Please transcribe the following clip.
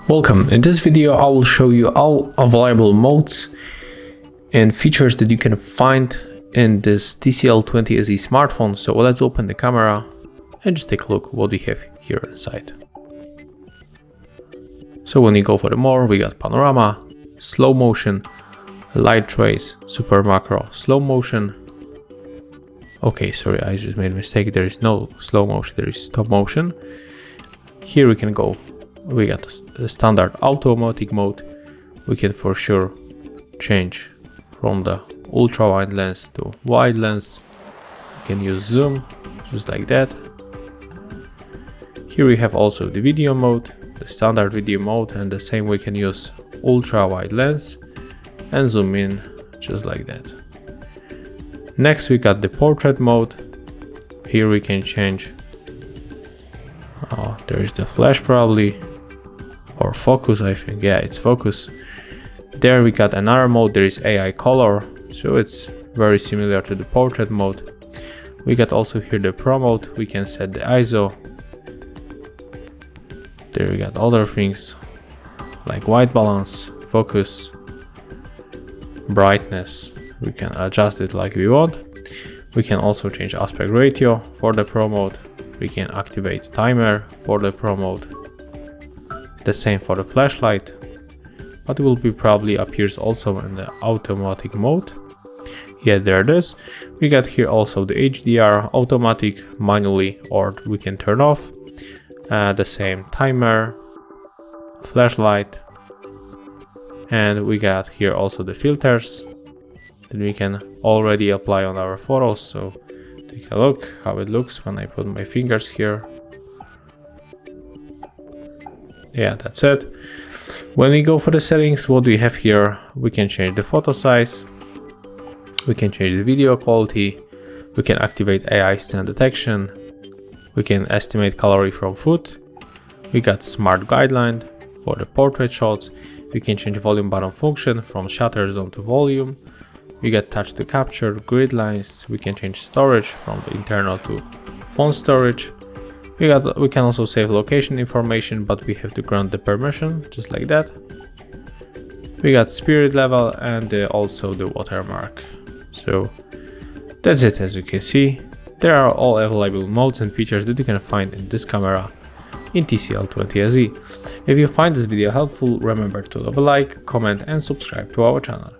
Welcome. In this video I will show you all available modes and features that you can find in this TCL 20SE smartphone. So let's open the camera and just take a look what we have here inside. So when you go for the more, we got panorama, slow motion, light trace, super macro, slow motion. Okay, sorry, I just made a mistake. There is no slow motion, there is stop motion. Here we can go. We got the standard automatic mode. We can for sure change from the ultra wide lens to wide lens. We can use zoom just like that. Here we have also the video mode, the standard video mode, and the same we can use ultra wide lens and zoom in just like that. Next we got the portrait mode. Here we can change, there is the flash probably, or focus, I think. Yeah, it's focus. There we got another mode, there is AI color, so it's very similar to the portrait mode. We got also here the pro mode, we can set the ISO. There we got other things like white balance, focus, brightness. We can adjust it like we want. We can also change aspect ratio for the pro mode. We can activate timer for the pro mode. The same for the flashlight, but it will be probably appears also in the automatic mode. Yeah, there it is. We got here also the HDR, automatic, manually, or we can turn off. The same timer, flashlight, and we got here also the filters that we can already apply on our photos. So take a look how it looks when I put my fingers here. Yeah, that's it. When we go for the settings, what we have here, we can change the photo size, we can change the video quality, we can activate AI stand detection, we can estimate calorie from food, we got smart guideline for the portrait shots, we can change volume button function from shutter zone to volume, we got touch to capture, grid lines, we can change storage from the internal to phone storage. We can also save location information, but we have to grant the permission, just like that. We got spirit level and also the watermark. So that's it. As you can see, there are all available modes and features that you can find in this camera in TCL 20SE. If you find this video helpful, remember to leave a like, comment and subscribe to our channel.